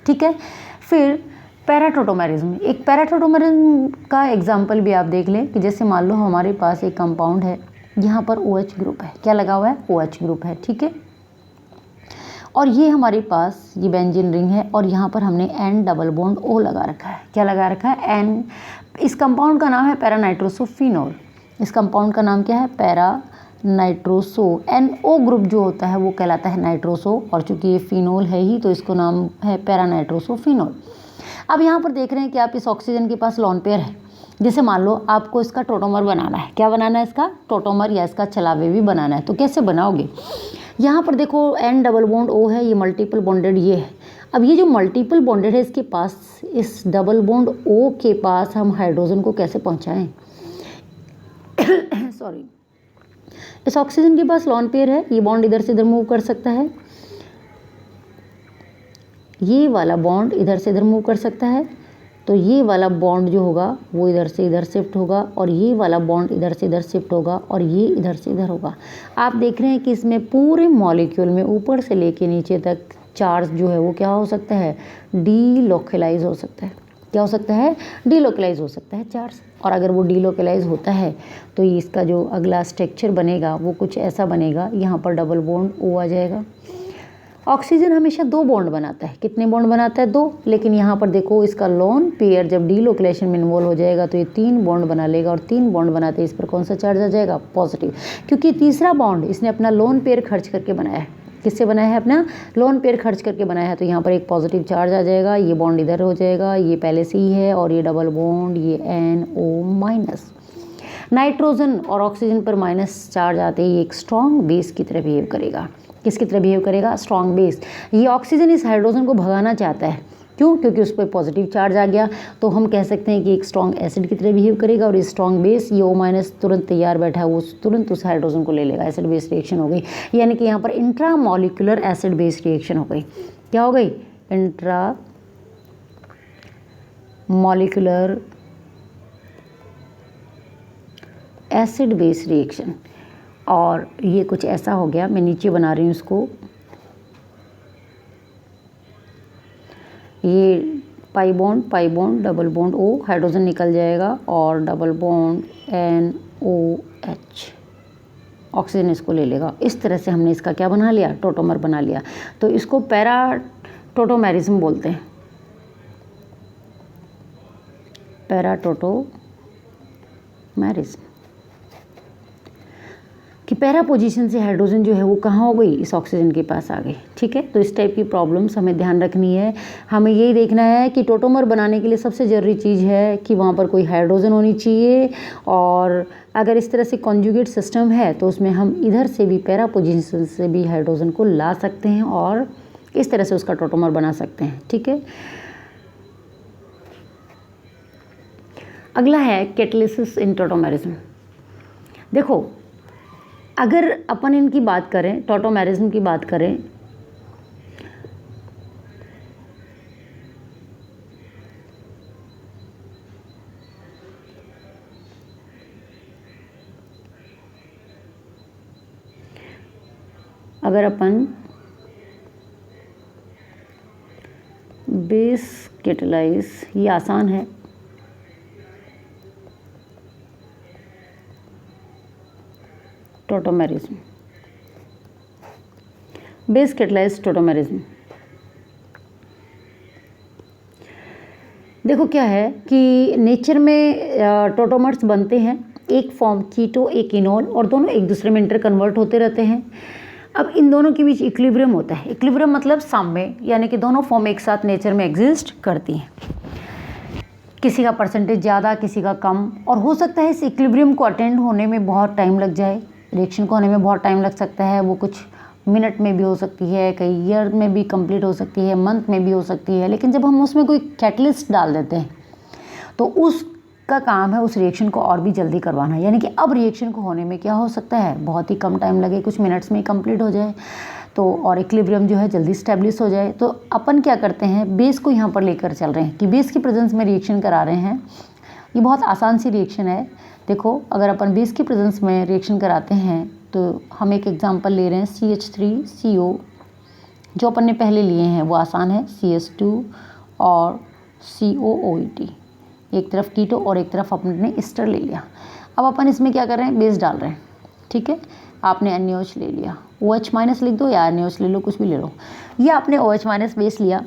ठीक है, फिर पैराटोटोमेरिज्म। एक पैराटोटोमेरिज्म का एग्जाम्पल भी आप देख लें कि जैसे मान लो हमारे पास एक कंपाउंड है, यहाँ पर OH ग्रुप है, क्या लगा हुआ है, OH ग्रुप है। ठीक है, और ये हमारे पास ये बेंजीन रिंग है और यहाँ पर हमने N डबल बॉन्ड O लगा रखा है। क्या लगा रखा है, N। इस कंपाउंड का नाम है पैरानाइट्रोसोफिनोल। इस कंपाउंड का नाम क्या है, पैरानाइट्रोसो। NO ग्रुप जो होता है वो कहलाता है नाइट्रोसो और चूंकि ये फिनोल है ही तो इसको नाम है पैरानाइट्रोसोफिनोल। अब यहाँ पर देख रहे हैं कि आप इस ऑक्सीजन के पास लोन पेयर है, जैसे मान लो आपको इसका टोटोमर बनाना है। क्या बनाना है, इसका टोटोमर या इसका चलावे भी बनाना है। तो कैसे बनाओगे, यहाँ पर देखो N डबल बॉन्ड O है, ये मल्टीपल बॉन्डेड ये है। अब ये जो मल्टीपल बॉन्डेड है इसके पास, इस डबल बॉन्ड O के पास हम हाइड्रोजन को कैसे पहुँचाएँ सॉरी, इस ऑक्सीजन के पास लोन पेयर है, ये बॉन्ड इधर से इधर मूव कर सकता है, ये वाला बॉन्ड इधर से इधर मूव कर सकता है, तो ये वाला बॉन्ड जो होगा वो इधर से इधर शिफ्ट होगा और ये वाला बॉन्ड इधर से इधर शिफ्ट होगा और ये इधर से इधर होगा। आप देख रहे हैं कि इसमें पूरे मॉलिक्यूल में ऊपर से लेके नीचे तक चार्ज जो है वो क्या हो सकता है, डीलोकलाइज हो सकता है। क्या हो सकता है, डीलोकलाइज हो सकता है चार्ज। और अगर वो डीलोकलाइज होता है तो इसका जो अगला स्ट्रक्चर बनेगा वो कुछ ऐसा बनेगा, यहाँ पर डबल बॉन्ड O आ जाएगा, ऑक्सीजन हमेशा 2 बॉन्ड बनाता है। कितने बॉन्ड बनाता है? 2। लेकिन यहाँ पर देखो इसका लोन पेयर जब डीलोकेलेशन में इन्वॉल्व हो जाएगा तो ये 3 बॉन्ड बना लेगा, और 3 बॉन्ड बनाते हैं इस पर कौन सा चार्ज आ जाएगा? पॉजिटिव, क्योंकि तीसरा बॉन्ड इसने अपना लोन पेयर खर्च करके बनाया है। किससे बनाया है? अपना लोन पेयर खर्च करके बनाया है, तो यहाँ पर एक पॉजिटिव चार्ज आ जाएगा, ये बॉन्ड इधर हो जाएगा, ये पहले से ही है, और ये डबल बॉन्ड, ये NO-। नाइट्रोजन और ऑक्सीजन पर माइनस चार्ज आते ही एक स्ट्रॉन्ग बेस की तरह बिहेव करेगा। किसकी तरह बिहेव करेगा? Strong base. ये ऑक्सीजन इस हाइड्रोजन को भगाना चाहता है, क्यों? क्योंकि उस पर पॉजिटिव चार्ज आ गया, तो हम कह सकते हैं कि एक स्ट्रॉन्ग एसिड की तरह बिहेव करेगा, और ये स्ट्रॉन्ग बेस, ये O- तुरंत तैयार बैठा है, वो तुरंत उस हाइड्रोजन को ले लेगा। एसिड बेस रिएक्शन हो गई, यानी कि यहाँ पर intra molecular acid base reaction हो गई। क्या हो गई? Intra molecular acid base reaction. और ये कुछ ऐसा हो गया, मैं नीचे बना रही हूँ इसको, ये pi bond double bond O, hydrogen निकल जाएगा, और डबल बॉन्ड NOH, ऑक्सीजन इसको ले लेगा। इस तरह से हमने इसका क्या बना लिया? टोटोमर बना लिया। तो इसको पैरा टोटोमेरिज्म बोलते हैं, पैरा टोटोमेरिज्म, कि पैरा पोजीशन से हाइड्रोजन जो है वो कहाँ हो गई? इस ऑक्सीजन के पास आ गई। ठीक है, तो इस टाइप की प्रॉब्लम्स हमें ध्यान रखनी है। हमें यही देखना है कि टोटोमर बनाने के लिए सबसे ज़रूरी चीज़ है कि वहाँ पर कोई हाइड्रोजन होनी चाहिए, और अगर इस तरह से कॉन्जुगेट सिस्टम है तो उसमें हम इधर से भी पैरा पोजीशन से भी हाइड्रोजन को ला सकते हैं, और इस तरह से उसका टोटोमर बना सकते हैं। ठीक है, अगला है कैटालिसिस इन टोटोमेरिज्म। देखो, अगर अपन इनकी बात करें, टोटोमेरिज्म की बात करें, अगर अपन बेस कैटालाइज, ये आसान है, टोटोमेरिज्म, बेस कैटालाइज टोटोमेरिज्म। देखो क्या है कि नेचर में टोटोमर्स बनते हैं, एक फॉर्म कीटो एक इनोल, और दोनों एक दूसरे में इंटर कन्वर्ट होते रहते हैं। अब इन दोनों के बीच इक्विलिब्रियम होता है। इक्विलिब्रियम मतलब साम्य, यानी कि दोनों फॉर्म एक साथ नेचर में एग्जिस्ट करती हैं। किसी का परसेंटेज ज़्यादा, किसी का कम, और हो सकता है इस इक्विलिब्रियम को अटेंड होने में बहुत टाइम लग जाए, रिएक्शन को होने में बहुत टाइम लग सकता है। वो कुछ मिनट में भी हो सकती है, कई ईयर में भी कंप्लीट हो सकती है, मंथ में भी हो सकती है। लेकिन जब हम उसमें कोई कैटलिस्ट डाल देते हैं तो उसका काम है उस रिएक्शन को और भी जल्दी करवाना, यानी कि अब रिएक्शन को होने में क्या हो सकता है? बहुत ही कम टाइम लगे, कुछ मिनट्स में ही कंप्लीट हो जाए, तो और इक्विलिब्रियम जो है जल्दी स्टैब्लिश हो जाए। तो अपन क्या करते हैं, बेस को यहाँ पर लेकर चल रहे हैं कि बेस की प्रेजेंस में रिएक्शन करा रहे हैं। ये बहुत आसान सी रिएक्शन है। देखो, अगर अपन बेस की प्रेजेंस में रिएक्शन कराते हैं तो हम एक एग्जांपल ले रहे हैं CH3CO, जो अपन ने पहले लिए हैं वो आसान है, CS2 और COOET, एक तरफ कीटो और एक तरफ अपने ने एस्टर ले लिया। अब अपन इसमें क्या कर रहे हैं? बेस डाल रहे हैं। ठीक है, आपने NaOH ले लिया, OH- लिख दो या NaOH ले लो, कुछ भी ले लो। ये आपने OH- बेस लिया।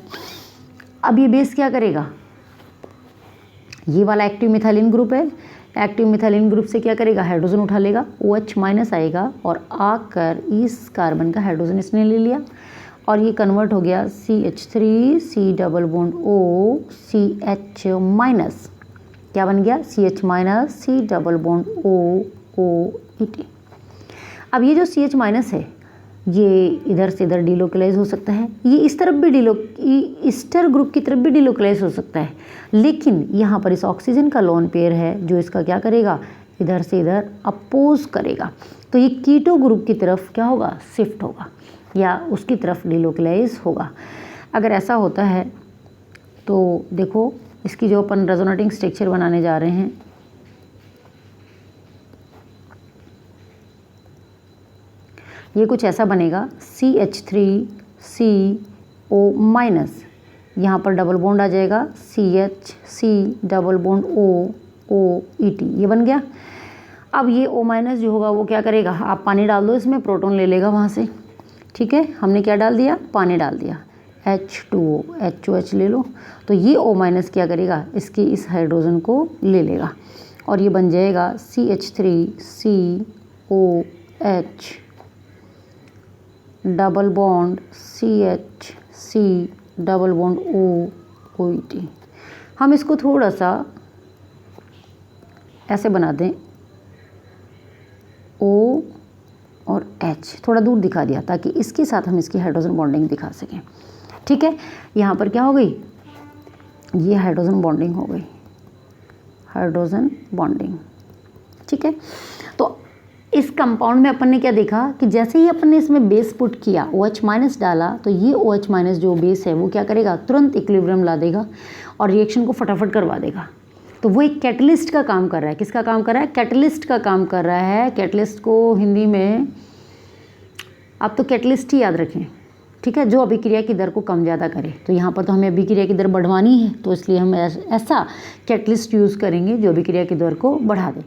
अब ये बेस क्या करेगा? ये वाला एक्टिव मिथाइलिन ग्रुप है, एक्टिव मिथाइलिन ग्रुप से क्या करेगा? हाइड्रोजन उठा लेगा, OH- आएगा और आकर इस कार्बन का हाइड्रोजन इसने ले लिया, और ये कन्वर्ट हो गया CH3 C double bond O CH-, क्या बन गया? CH- C double bond OOET। अब ये जो CH- है ये इधर से इधर डिलोकलाइज हो सकता है, ये इस तरफ भी ईस्टर ग्रुप की तरफ भी डिलोकलाइज हो सकता है, लेकिन यहाँ पर इस ऑक्सीजन का लोन पेयर है जो इसका क्या करेगा? इधर से इधर अपोज करेगा, तो ये कीटो ग्रुप की तरफ क्या होगा? शिफ्ट होगा, या उसकी तरफ डिलोकलाइज होगा। अगर ऐसा होता है तो देखो, इसकी जो अपन रेजोनेटिंग स्ट्रक्चर बनाने जा रहे हैं, ये कुछ ऐसा बनेगा, CH3CO-, यहाँ पर डबल बॉन्ड आ जाएगा, CH C double bond OOET, ये बन गया। अब ये O- जो होगा वो क्या करेगा? आप पानी डाल दो इसमें, प्रोटॉन ले लेगा वहाँ से, ठीक है, हमने क्या डाल दिया, पानी डाल दिया, H2O, H2H ले लो, तो ये O माइनस क्या करेगा, इसके इस हाइड्रोजन को ले लेगा और ये बन जाएगा CH3COH double bond CH, double bond OOT। हम इसको थोड़ा सा ऐसे बना दें, O और H थोड़ा दूर दिखा दिया ताकि इसके साथ हम इसकी हाइड्रोजन बॉन्डिंग दिखा सकें। ठीक है, यहाँ पर क्या हो गई, ये हाइड्रोजन बॉन्डिंग हो गई, हाइड्रोजन बॉन्डिंग। ठीक है, तो इस कंपाउंड में अपन ने क्या देखा कि जैसे ही अपन ने इसमें बेस पुट किया, OH माइनस डाला, तो ये OH माइनस जो बेस है वो क्या करेगा, तुरंत इक्विलिब्रियम ला देगा और रिएक्शन को फटाफट करवा देगा। तो वो एक कैटलिस्ट का काम कर रहा है। किसका काम कर रहा है, कैटलिस्ट का काम कर रहा है। कैटलिस्ट को हिंदी में आप तो कैटलिस्ट ही याद रखें, ठीक है, जो अभिक्रिया की दर को कम ज़्यादा करे। तो यहाँ पर तो हमें अभिक्रिया की दर बढ़वानी है, तो इसलिए हम ऐसा कैटलिस्ट यूज़ करेंगे जो अभिक्रिया की दर को बढ़ा दे।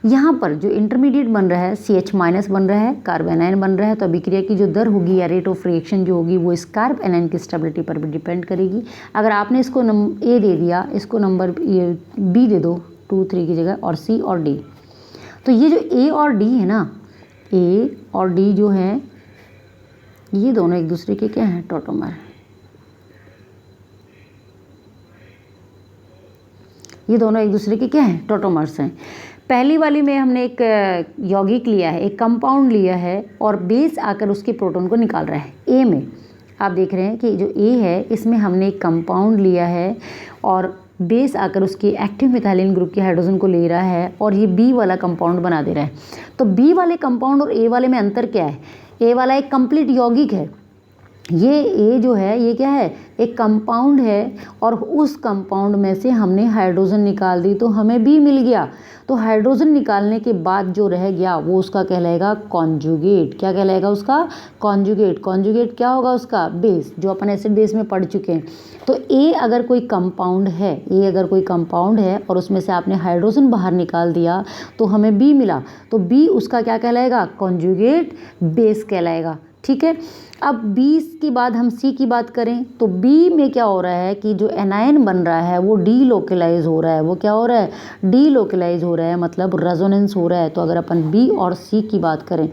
यहाँ पर जो इंटरमीडिएट बन रहा है CH माइनस बन रहा है, कार्ब एनायन बन रहा है, तो अभिक्रिया की जो दर होगी या रेट ऑफ रिएक्शन जो होगी वो इस कार्ब एनायन की स्टेबिलिटी पर भी डिपेंड करेगी। अगर आपने इसको A दे दिया, इसको नंबर B दे दो 2 3 की जगह, और C और D, तो ये जो A और D है ना, A और D जो है ये दोनों एक दूसरे के क्या हैं, टॉटोमर। ये दोनों एक दूसरे के क्या हैं, टॉटोमर्स हैं। पहली वाली में हमने एक यौगिक लिया है, एक कंपाउंड लिया है और बेस आकर उसके प्रोटॉन को निकाल रहा है। ए में आप देख रहे हैं कि जो ए है इसमें हमने एक कंपाउंड लिया है और बेस आकर उसके एक्टिव मिथाइलिन ग्रुप के हाइड्रोजन को ले रहा है और ये बी वाला कंपाउंड बना दे रहा है। तो बी वाले कंपाउंड और ए वाले में अंतर क्या है, ए वाला एक कंप्लीट यौगिक है, ये ए जो है ये क्या है, एक कंपाउंड है और उस कंपाउंड में से हमने हाइड्रोजन निकाल दी तो हमें बी मिल गया। तो हाइड्रोजन निकालने के बाद जो रह गया वो उसका कहलाएगा कॉन्जुगेट। क्या कहलाएगा उसका, कॉन्जुगेट। कॉन्जुगेट क्या होगा उसका, बेस, जो अपन एसिड बेस में पढ़ चुके हैं। तो ए अगर कोई कंपाउंड है, ए अगर कोई कंपाउंड है और उसमें से आपने हाइड्रोजन बाहर निकाल दिया तो हमें बी मिला, तो बी उसका क्या कहलाएगा, कॉन्जुगेट बेस कहलाएगा। ठीक है, अब बी के बाद हम सी की बात करें तो बी में क्या हो रहा है कि जो एनायन बन रहा है वो डी लोकलाइज हो रहा है। वो क्या हो रहा है, डी लोकलाइज हो रहा है, मतलब रेजोनेंस हो रहा है। तो अगर अपन बी और सी की बात करें,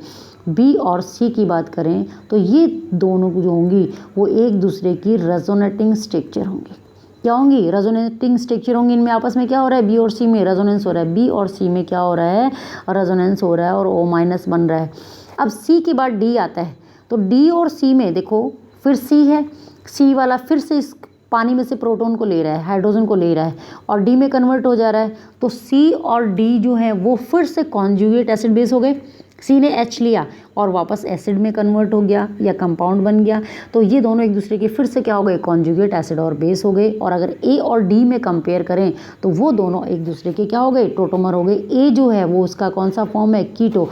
बी और सी की बात करें तो ये दोनों जो होंगी वो एक दूसरे की रेजोनेटिंग स्ट्रक्चर होंगी। क्या होंगी, रेजोनेटिंग स्ट्रक्चर होंगी। इनमें आपस में क्या हो रहा है, बी और सी में रेजोनेंस हो रहा है, बी और सी में क्या हो रहा है, रेजोनेंस हो रहा है और O माइनस बन रहा है। अब सी के बाद डी आता है, तो डी और सी में देखो फिर सी है, सी वाला फिर से इस पानी में से प्रोटॉन को ले रहा है, हाइड्रोजन को ले रहा है और डी में कन्वर्ट हो जा रहा है। तो सी और डी जो है वो फिर से कॉन्जुगेट एसिड बेस हो गए। सी ने H लिया और वापस एसिड में कन्वर्ट हो गया या कंपाउंड बन गया, तो ये दोनों एक दूसरे के फिर से क्या हो गए, कॉन्जुगेट एसिड और बेस हो गए। और अगर ए और डी में कंपेयर करें तो वो दोनों एक दूसरे के क्या हो गए, टोटोमर हो गए। ए जो है वो उसका कौन सा फॉर्म है, कीटो,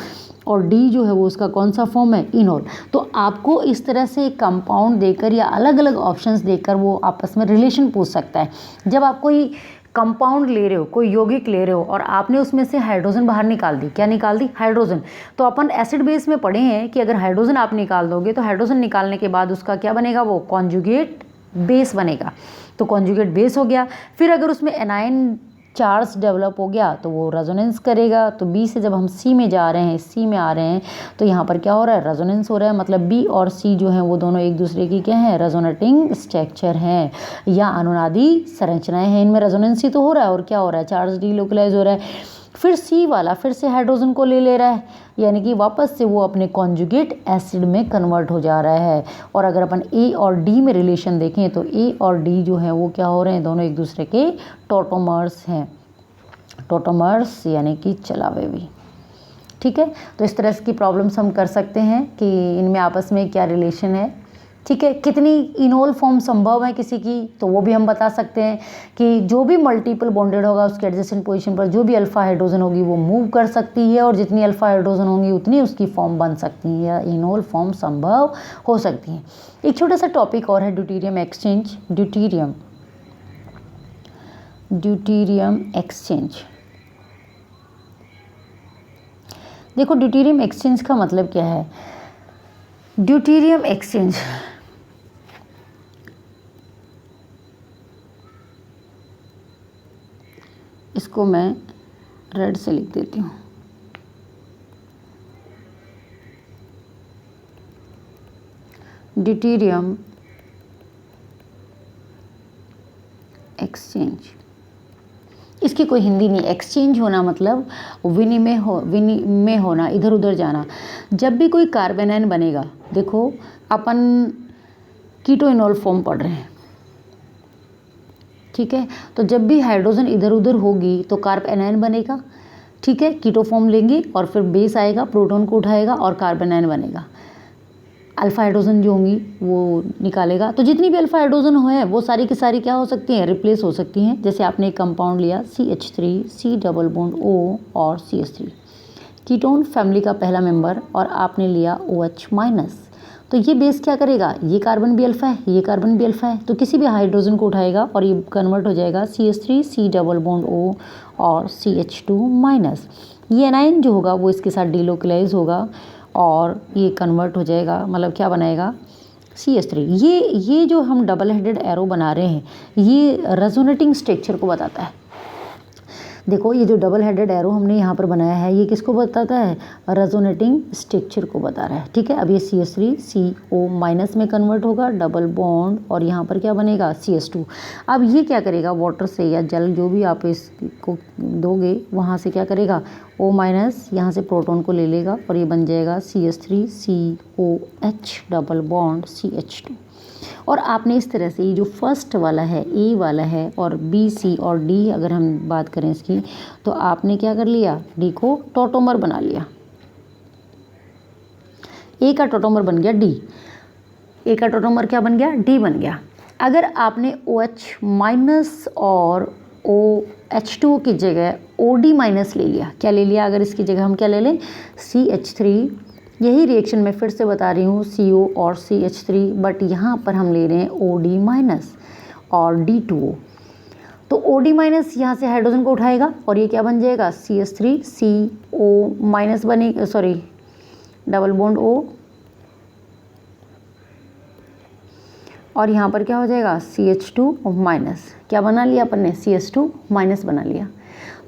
और डी जो है वो उसका कौन सा फॉर्म है, इनोल। तो आपको इस तरह से कंपाउंड देकर या अलग अलग ऑप्शंस देकर वो आपस में रिलेशन पूछ सकता है। जब आप कोई कंपाउंड ले रहे हो, कोई यौगिक ले रहे हो और आपने उसमें से हाइड्रोजन बाहर निकाल दी, क्या निकाल दी, हाइड्रोजन, तो अपन एसिड बेस में पढ़े हैं कि अगर हाइड्रोजन आप निकाल दोगे तो हाइड्रोजन निकालने के बाद उसका क्या बनेगा, वो कॉन्जुगेट बेस बनेगा। तो कॉन्जुगेट बेस हो गया। फिर अगर उसमें एनायन चार्ज डेवलप हो गया तो वो रेजोनेंस करेगा। तो बी से जब हम सी में जा रहे हैं, सी में आ रहे हैं, तो यहाँ पर क्या हो रहा है, रेजोनेंस हो रहा है। मतलब बी और सी जो हैं वो दोनों एक दूसरे की क्या है, रेजोनेटिंग स्ट्रक्चर हैं या अनुनादी संरचनाएं हैं। इनमें रेजोनेंस ही तो हो रहा है और क्या हो रहा है, चार्ज डीलोकलाइज हो रहा है। फिर सी वाला फिर से हाइड्रोजन को ले रहा है, यानी कि वापस से वो अपने कॉन्जुगेट एसिड में कन्वर्ट हो जा रहा है। और अगर अपन ए और डी में रिलेशन देखें तो ए और डी जो है वो क्या हो रहे हैं, दोनों एक दूसरे के टोटोमर्स हैं। टोटोमर्स यानी कि चलावेवी। ठीक है, तो इस तरह की प्रॉब्लम्स हम कर सकते हैं कि इनमें आपस में क्या रिलेशन है। ठीक है, कितनी इनोल फॉर्म संभव है किसी की, तो वो भी हम बता सकते हैं कि जो भी मल्टीपल बॉन्डेड होगा उसके एडजेसेंट पोजीशन पर जो भी अल्फा हाइड्रोजन होगी वो मूव कर सकती है और जितनी अल्फा हाइड्रोजन होंगी उतनी उसकी फॉर्म बन सकती है या इनोल फॉर्म संभव हो सकती है। एक छोटा सा टॉपिक और है, ड्यूटेरियम एक्सचेंज। ड्यूटेरियम एक्सचेंज, देखो ड्यूटेरियम एक्सचेंज का मतलब क्या है। ड्यूटेरियम एक्सचेंज, इसको मैं रेड से लिख देती हूँ। ड्यूटेरियम एक्सचेंज, इसकी कोई हिंदी नहीं। एक्सचेंज होना मतलब विनिमय होना, इधर उधर जाना। जब भी कोई कार्बन आयन बनेगा, देखो अपन कीटोइनॉल फॉर्म पढ़ रहे हैं, ठीक है, तो जब भी हाइड्रोजन इधर उधर होगी तो कार्बन आयन बनेगा, ठीक है, कीटो फॉर्म लेंगे और फिर बेस आएगा, प्रोटॉन को उठाएगा और कार्बन आयन बनेगा। अल्फा हाइड्रोजन जो होंगी वो निकालेगा। तो जितनी भी अल्फा हाइड्रोजन है वो सारी की सारी क्या हो सकती हैं, रिप्लेस हो सकती हैं। जैसे आपने एक कंपाउंड लिया CH3 C double bond O और CH3, कीटोन फैमिली का पहला मेंबर, और आपने लिया OH माइनस, तो ये बेस क्या करेगा, ये कार्बन भी अल्फा है, ये कार्बन भी अल्फा है, तो किसी भी हाइड्रोजन को उठाएगा और ये कन्वर्ट हो जाएगा CH3 C double bond O और CH2 माइनस। ये एनाइन जो होगा वो इसके साथ डिलोकलाइज होगा और ये कन्वर्ट हो जाएगा, मतलब क्या बनाएगा, CH3। ये जो हम डबल हेडेड एरो बना रहे हैं ये रेजोनेटिंग स्ट्रक्चर को बताता है। देखो ये जो डबल हेडेड एरो हमने यहाँ पर बनाया है ये किसको बताता है, रेजोनेटिंग स्ट्रक्चर को बता रहा है, ठीक है। अब ये CH3 CO माइनस में कन्वर्ट होगा, डबल बॉन्ड, और यहाँ पर क्या बनेगा, CH2। अब ये क्या करेगा, वाटर से या जल जो भी आप इसको दोगे वहाँ से क्या करेगा, O माइनस यहाँ से प्रोटॉन को ले लेगा और ये बन जाएगा CH3 COH double bond CH2। और आपने इस तरह से ये जो फर्स्ट वाला है A वाला है और B C और D अगर हम बात करें इसकी, तो आपने क्या कर लिया, D को टॉटोमर बना लिया। A का टॉटोमर बन गया D, A का टॉटोमर क्या बन गया, D बन गया। अगर आपने OH माइनस और OH2 की जगह OD माइनस ले लिया, क्या ले लिया, अगर इसकी जगह हम क्या ले लें, CH3, यही रिएक्शन मैं फिर से बता रही हूँ, CO और CH3, बट यहाँ पर हम ले रहे हैं OD माइनस और D2O। तो OD माइनस यहाँ से हाइड्रोजन को उठाएगा और ये क्या बन जाएगा, CH3 CO माइनस बनेगा, सॉरी डबल बॉन्ड O, और यहाँ पर क्या हो जाएगा, CH2 माइनस, क्या बना लिया अपन ने, CH2 माइनस बना लिया।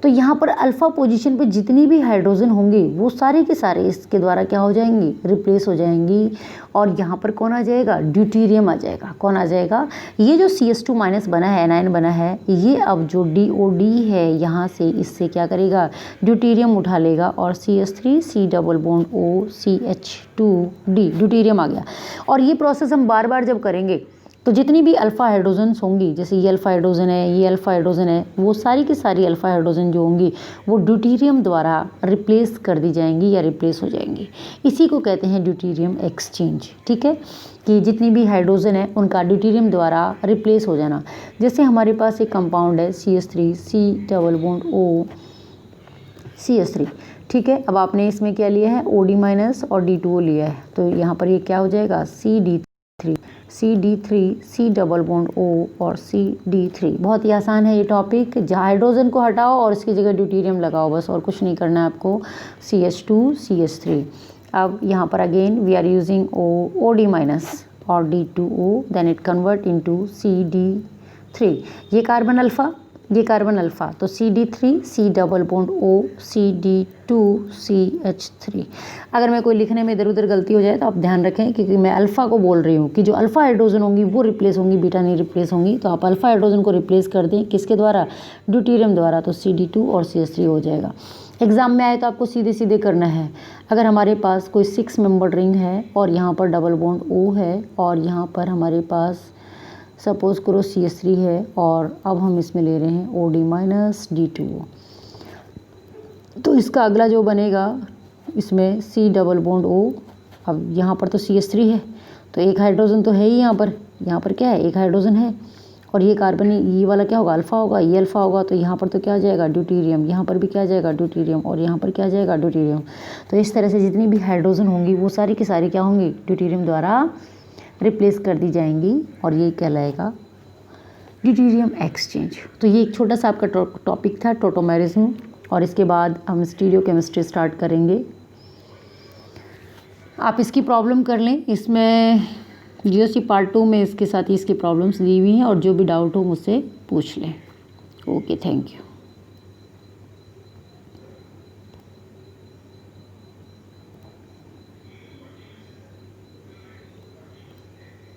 तो यहाँ पर अल्फ़ा पोजीशन पे जितनी भी हाइड्रोजन होंगे वो सारे के सारे इसके द्वारा क्या हो जाएंगी, रिप्लेस हो जाएंगी, और यहाँ पर कौन आ जाएगा, ड्यूटेरियम आ जाएगा। कौन आ जाएगा, ये जो CH2 माइनस बना है, एनाइन बना है, ये अब जो DOD है यहाँ से इससे क्या करेगा, ड्यूटेरियम उठा लेगा और CH3 C double bond O CH2D, deuterium आ गया। और ये प्रोसेस हम बार बार जब करेंगे तो जितनी भी अल्फ़ा हाइड्रोजन्स होंगी, जैसे ये अल्फ़ा हाइड्रोजन है, ये अल्फ़ा हाइड्रोजन है, वो सारी की सारी अल्फ़ा हाइड्रोजन जो होंगी वो ड्यूटेरियम द्वारा रिप्लेस कर दी जाएंगी या रिप्लेस हो जाएंगी। इसी को कहते हैं ड्यूटेरियम एक्सचेंज, ठीक है, कि जितनी भी हाइड्रोजन है उनका ड्यूटेरियम द्वारा रिप्लेस हो जाना। जैसे हमारे पास एक कंपाउंड है CH3 C double bond O CH3, ठीक है। अब आपने इसमें क्या लिया है, OD माइनस और D2O लिया है, तो यहाँ पर ये क्या हो जाएगा, CD3 C double bond O और CD3। बहुत ही आसान है ये टॉपिक, जहाँ हाइड्रोजन को हटाओ और इसकी जगह ड्यूटेरियम लगाओ, बस और कुछ नहीं करना है आपको, CH2 CH3। अब यहाँ पर again we are using OD minus और D2O, then it convert into CD3। ये कार्बन अल्फ़ा, ये कार्बन अल्फ़ा, तो CD3 C double bond O CD2 CH3। अगर मैं कोई लिखने में इधर उधर गलती हो जाए तो आप ध्यान रखें, क्योंकि मैं अल्फ़ा को बोल रही हूँ कि जो अल्फ़ा हाइड्रोजन होंगी वो रिप्लेस होंगी, बीटा नहीं रिप्लेस होंगी। तो आप अल्फ़ा हाइड्रोजन को रिप्लेस कर दें किसके द्वारा, ड्यूटेरियम द्वारा, तो CD2 और CH3 हो जाएगा। एग्ज़ाम में आए तो आपको सीधे सीधे करना है। अगर हमारे पास कोई 6 मेंबर रिंग है और यहाँ पर डबल बॉन्ड O है और यहाँ पर हमारे पास सपोज़ करो CH3 है, और अब हम इसमें ले रहे हैं OD माइनस D2O, तो इसका अगला जो बनेगा इसमें C डबल बॉन्ड O। अब यहाँ पर तो CH3 है तो एक हाइड्रोजन तो है ही, यहाँ पर क्या है, एक हाइड्रोजन है, और ये कार्बन, ये वाला क्या होगा, अल्फ़ा होगा, ये अल्फ़ा होगा, तो यहाँ पर तो क्या आ जाएगा, ड्यूटेरियम, यहाँ पर भी क्या आ जाएगा, ड्यूटेरियम, और यहाँ पर क्या आ जाएगा, ड्यूटेरियम। तो इस तरह से जितनी भी हाइड्रोजन होंगी वो सारी की सारी क्या होंगी, ड्यूटेरियम द्वारा रिप्लेस कर दी जाएंगी, और ये कहलाएगा ड्यूटेरियम एक्सचेंज। तो ये एक छोटा सा आपका टॉपिक था, टोटोमेरिज्म, और इसके बाद हम स्टीरियो केमिस्ट्री स्टार्ट करेंगे। आप इसकी प्रॉब्लम कर लें। इसमें GOC पार्ट 2 में इसके साथ ही इसकी प्रॉब्लम्स दी हुई हैं और जो भी डाउट हो मुझसे पूछ लें। Okay, thank you.